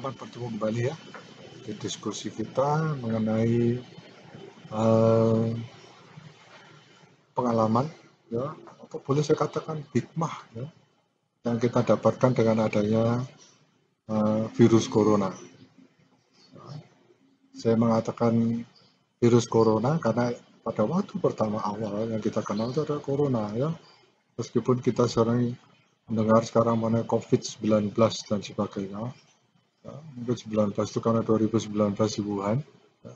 selamat bertemu kembali ya di diskusi kita mengenai eh, pengalaman ya, atau boleh saya katakan hikmah ya, yang kita dapatkan dengan adanya virus corona. Saya mengatakan virus corona karena pada waktu pertama awal yang kita kenal itu adalah corona ya. Meskipun kita sering mendengar sekarang mengenai COVID-19 dan sebagainya. Ya, mungkin 19 itu karena 2019 di Wuhan. Ya.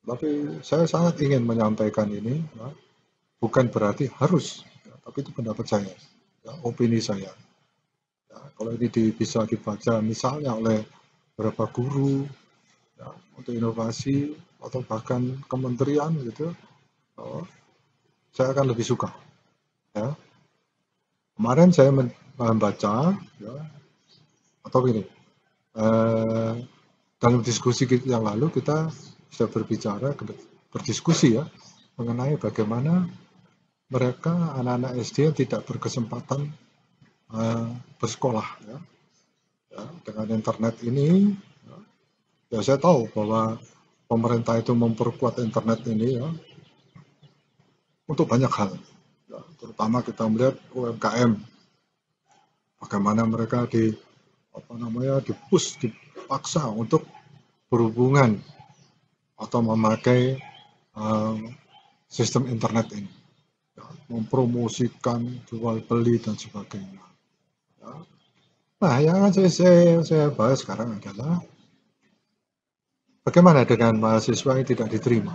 Tapi saya sangat ingin menyampaikan ini, ya, bukan berarti harus, ya, tapi itu pendapat saya, ya, opini saya. Ya, kalau ini bisa dibaca misalnya oleh beberapa guru, ya, untuk inovasi atau bahkan kementerian gitu, oh, saya akan lebih suka. Ya. Kemarin saya membaca, ya, atau begini, dalam diskusi yang lalu kita sudah berdiskusi ya mengenai bagaimana mereka anak-anak SD yang tidak berkesempatan bersekolah ya. Ya, dengan internet ini ya saya tahu bahwa pemerintah itu memperkuat internet ini ya untuk banyak hal ya, terutama kita melihat UMKM bagaimana mereka dipaksa untuk berhubungan atau memakai sistem internet ini ya, mempromosikan jual beli dan sebagainya ya. Nah, yang saya bahas sekarang adalah bagaimana dengan mahasiswa yang tidak diterima.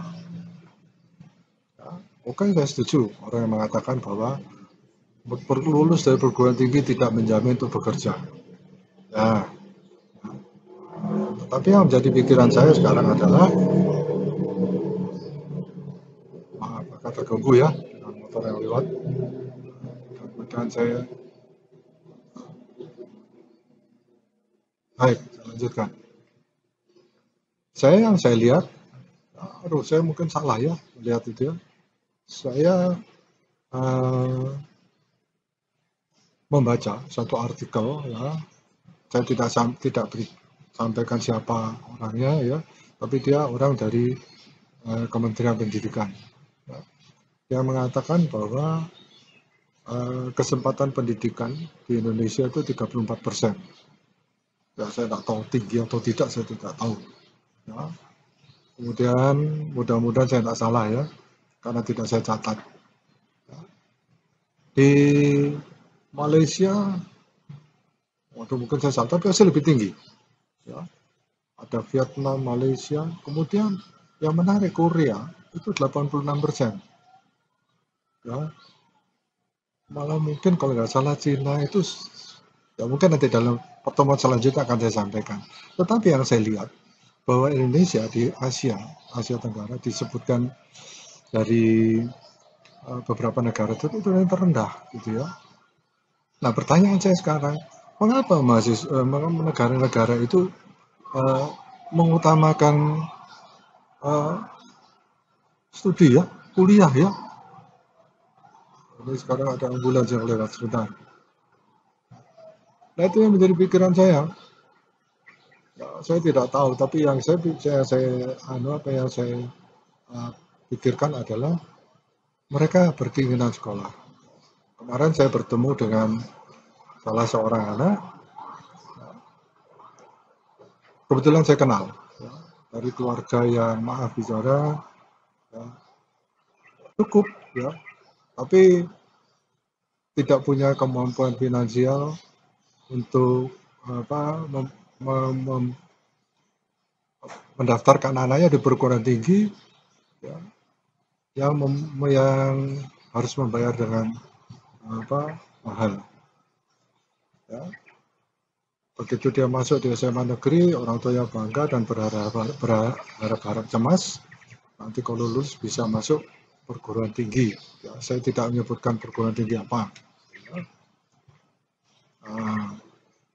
Ya, oke, saya setuju orang yang mengatakan bahwa lulus dari perguruan tinggi tidak menjamin untuk bekerja. Ya, tapi yang menjadi pikiran saya sekarang adalah, maaf, agak terganggu ya dengan motor yang lewat. Mudah-mudahan saya, baik, saya lanjutkan. Yang saya lihat, aduh, saya mungkin salah ya melihat itu ya. Saya membaca satu artikel ya, saya tidak sampaikan siapa orangnya ya, tapi dia orang dari Kementerian Pendidikan ya, yang mengatakan bahwa kesempatan pendidikan di Indonesia itu 34%. Ya, saya tidak tahu tinggi atau tidak, saya tidak tahu. Ya. Kemudian mudah-mudahan saya tidak salah ya, karena tidak saya catat. Ya. Di Malaysia, waduh mungkin saya salah, tapi masih lebih tinggi. Ya. Ada Vietnam, Malaysia, kemudian yang menarik Korea itu 86%. Ya. Malah mungkin kalau nggak salah Cina itu, ya mungkin nanti dalam pertemuan selanjutnya akan saya sampaikan. Tetapi yang saya lihat bahwa Indonesia di Asia Tenggara disebutkan dari beberapa negara itu yang terendah gitu ya. Nah, pertanyaan saya sekarang, mengapa negara-negara itu mengutamakan studi ya, kuliah ya. Ini sekarang ada ambulans yang lewat sebentar. Nah, itu yang menjadi pikiran saya. Ya, saya tidak tahu, tapi yang saya pikirkan adalah mereka berkeinginan sekolah. Kemarin saya bertemu dengan salah seorang anak, kebetulan saya kenal ya, dari keluarga yang maaf bicara ya, cukup ya, tapi tidak punya kemampuan finansial untuk mendaftarkan anaknya di perguruan tinggi ya, yang harus membayar dengan mahal ya. Begitu dia masuk di SMA negeri, orang tuanya bangga dan berharap cemas nanti kalau lulus bisa masuk perguruan tinggi ya, saya tidak menyebutkan perguruan tinggi apa ya.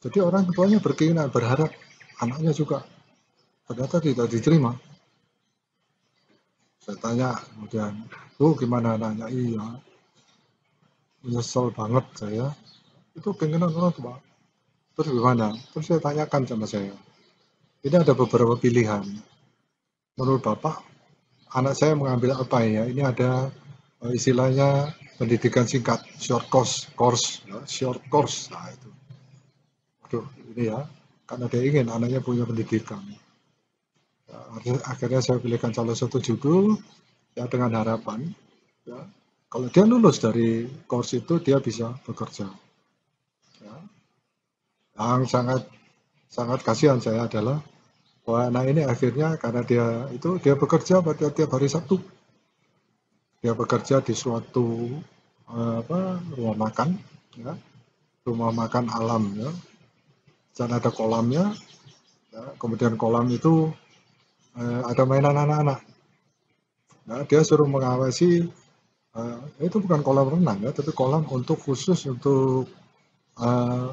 Jadi orang tuanya berkeinginan, berharap anaknya juga, ternyata tidak diterima. Saya tanya kemudian, gimana anaknya? Iya, menyesal banget saya. Itu keinginan orang tua. Terus gimana? Terus saya tanyakan sama saya, Ini ada beberapa pilihan. Menurut Bapak, anak saya mengambil apa ya? Ini ada istilahnya pendidikan singkat, short course. Nah, itu. Aduh, ini ya, karena dia ingin anaknya punya pendidikan. Ya, akhirnya saya pilihkan salah satu judul ya dengan harapan ya, kalau dia lulus dari course itu dia bisa bekerja. Ya. Yang sangat sangat kasihan saya adalah bahwa anak ini akhirnya karena dia bekerja pada tiap hari Sabtu. Dia bekerja di suatu rumah makan, ya, rumah makan alam, ya. Sana ada kolamnya, ya, kemudian kolam itu ada mainan anak-anak. Nah, dia suruh mengawasi, itu bukan kolam renang ya, tapi kolam untuk khusus untuk uh,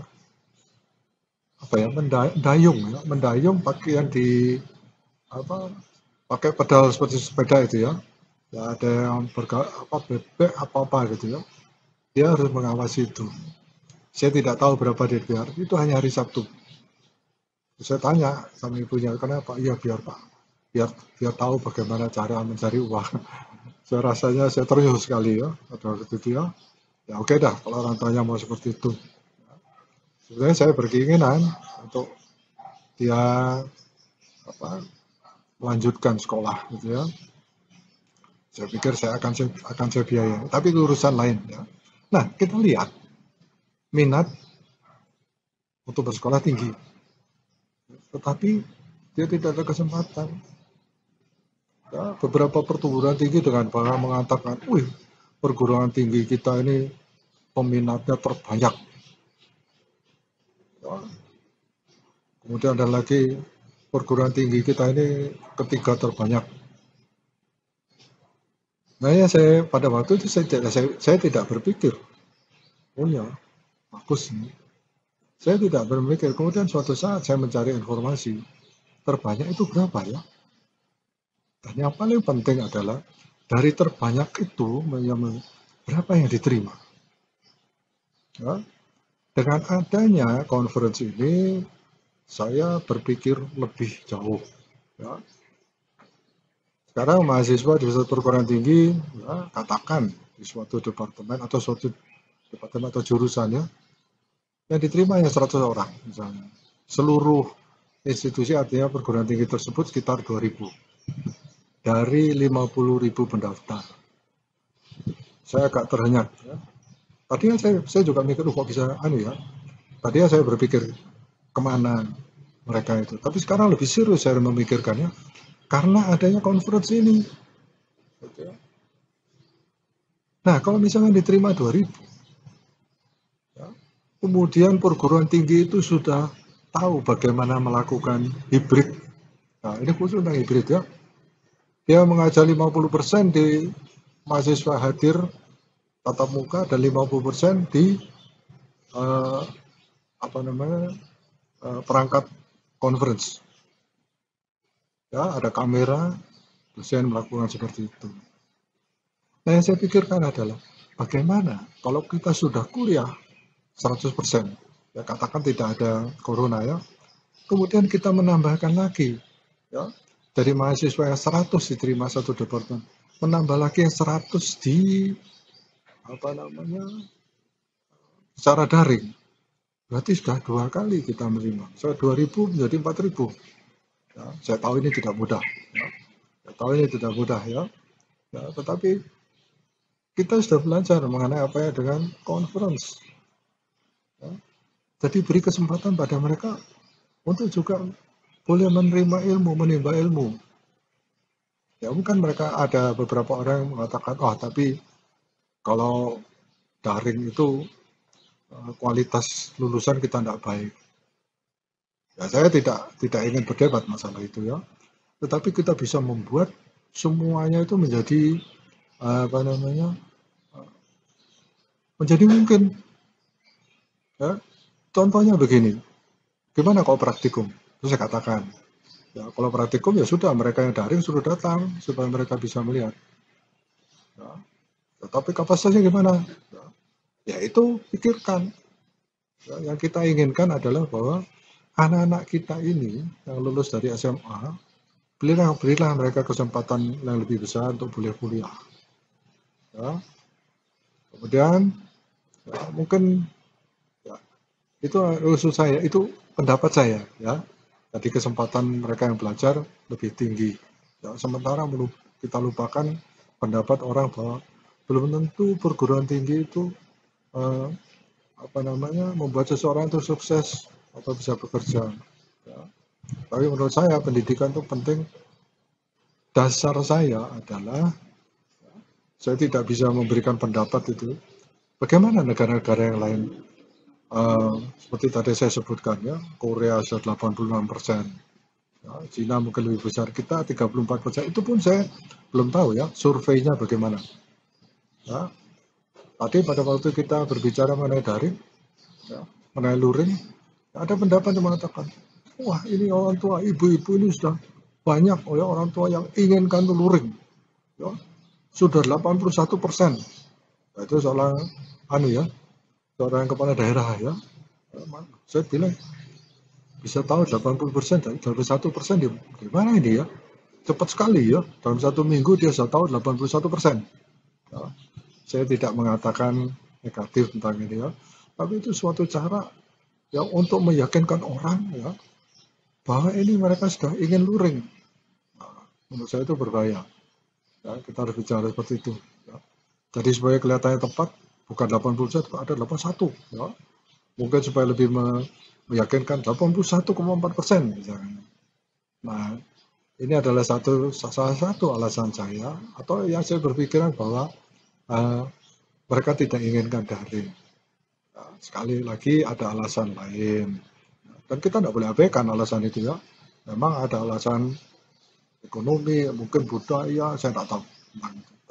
apa ya, mendayung ya, mendayung pakai yang di apa pakai pedal seperti sepeda itu ya. Ya ada yang bebek apa gitu ya. Dia harus mengawasi itu. Saya tidak tahu berapa dia biar. Itu hanya hari Sabtu. Saya tanya sama ibunya, kenapa? Iya biar Pak. Biar tahu bagaimana cara mencari uang. Saya rasanya saya ternyuh sekali ya. Pada waktu itu ya. Ya oke dah kalau orang tuanya mau seperti itu. Sebenarnya saya berkeinginan untuk dia melanjutkan sekolah gitu ya. Saya pikir saya biayai. Tapi itu urusan lain ya. Nah, kita lihat minat untuk bersekolah tinggi. Tetapi dia tidak ada kesempatan. Ya, beberapa perguruan tinggi dengan bangga mengatakan, wih, perguruan tinggi kita ini peminatnya terbanyak. Ya, kemudian ada lagi perguruan tinggi kita ini ketiga terbanyak. Nah ya pada waktu itu saya tidak berpikir, oh ya bagus nih. Saya tidak berpikir, kemudian suatu saat saya mencari informasi, terbanyak itu berapa ya? Dan yang paling penting adalah dari terbanyak itu berapa yang diterima. Ya, dengan adanya conference ini, saya berpikir lebih jauh. Ya. Sekarang mahasiswa di suatu perguruan tinggi, ya, katakan di suatu departemen atau suatu departemen atau jurusan ya, yang diterima hanya 100 orang misalnya. Seluruh institusi artinya perguruan tinggi tersebut sekitar 2.000 dari 50.000 pendaftar. Saya agak terhenyak. Ya. Tadinya saya juga mikir, kok bisa ya. Tadinya saya berpikir kemana mereka itu. Tapi sekarang lebih serius saya memikirkannya karena adanya conference ini. Nah, kalau misalnya diterima 2.000, ya, kemudian perguruan tinggi itu sudah tahu bagaimana melakukan hibrid. Nah, ini khusus tentang hibrid ya. Dia mengajar 50% di mahasiswa hadir tatap muka dan 50% di perangkat conference. Ya, ada kamera, dosen melakukan seperti itu. Nah, yang saya pikirkan adalah bagaimana kalau kita sudah kuliah 100%, ya katakan tidak ada corona ya, kemudian kita menambahkan lagi, ya dari mahasiswa yang 100 diterima satu departemen, menambah lagi yang 100 di secara daring, berarti sudah 2 kali kita menerima. Saya 2.000 menjadi 4.000. Ya, saya tahu ini tidak mudah. Ya. Saya tahu ini tidak mudah ya. Ya, tetapi kita sudah belajar mengenai apa ya dengan conference. Ya. Jadi beri kesempatan pada mereka untuk juga boleh menerima ilmu, menimba ilmu. Ya mungkin mereka ada beberapa orang yang mengatakan, tapi kalau daring itu kualitas lulusan kita tidak baik. Ya saya tidak ingin berdebat masalah itu ya. Tetapi kita bisa membuat semuanya itu menjadi menjadi mungkin. Ya. Contohnya begini, gimana kalau praktikum? Terus saya katakan, ya kalau praktikum ya sudah mereka yang daring suruh datang supaya mereka bisa melihat. Ya. Tetapi kapasitasnya gimana? Ya itu pikirkan. Ya, yang kita inginkan adalah bahwa anak-anak kita ini yang lulus dari SMA, berilah mereka kesempatan yang lebih besar untuk boleh kuliah. Ya. Kemudian ya, mungkin ya, itu usul saya, itu pendapat saya ya. Jadi kesempatan mereka yang belajar lebih tinggi. Ya, sementara kita lupakan pendapat orang bahwa belum tentu perguruan tinggi itu eh, membuat seseorang itu sukses atau bisa bekerja. Ya. Tapi menurut saya pendidikan itu penting. Dasar saya adalah saya tidak bisa memberikan pendapat itu. Bagaimana negara-negara yang lain seperti tadi saya sebutkan ya, Korea sudah 86%, ya, Cina mungkin lebih besar, kita 34%. Itu pun saya belum tahu ya surveinya bagaimana. Ya. Tadi pada waktu kita berbicara mengenai daring, ya, mengenai luring, ada pendapat yang mengatakan, wah ini orang tua, ibu-ibu ini sudah banyak ya, orang tua yang inginkan luring. Ya, sudah 81%. Nah, itu seorang seorang kepala daerah ya. Saya bilang bisa tahu 80% dari 1% di mana ini ya? Cepat sekali ya. Dalam 1 minggu dia sudah tahu 81%. Ya, saya tidak mengatakan negatif tentang ini ya. Tapi itu suatu cara ya untuk meyakinkan orang ya bahwa ini mereka sudah ingin luring. Nah, menurut saya itu berbahaya. Ya, kita harus bicara seperti itu. Ya. Jadi supaya kelihatannya tepat, bukan 80%, ada 81. Ya. Mungkin supaya lebih meyakinkan 81,4% misalnya. Nah, ini adalah salah satu alasan saya, atau yang saya berpikiran bahwa uh, mereka tidak inginkan daring. Nah, sekali lagi ada alasan lain. Dan kita tidak boleh abaikan alasan itu ya. Memang ada alasan ekonomi, mungkin budaya, saya tidak tahu.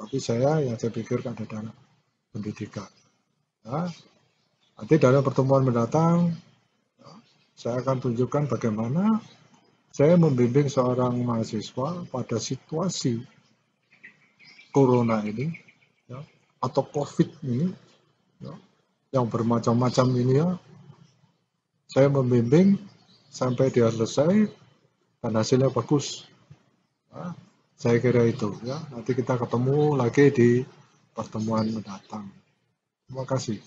Tapi yang saya pikirkan adalah pendidikan. Ya. Nanti dalam pertemuan mendatang, saya akan tunjukkan bagaimana saya membimbing seorang mahasiswa pada situasi corona ini, ya, atau COVID ini, ya, yang bermacam-macam ini ya, saya membimbing sampai dia selesai dan hasilnya bagus. Ya, saya kira itu ya. Nanti kita ketemu lagi di pertemuan mendatang. Terima kasih.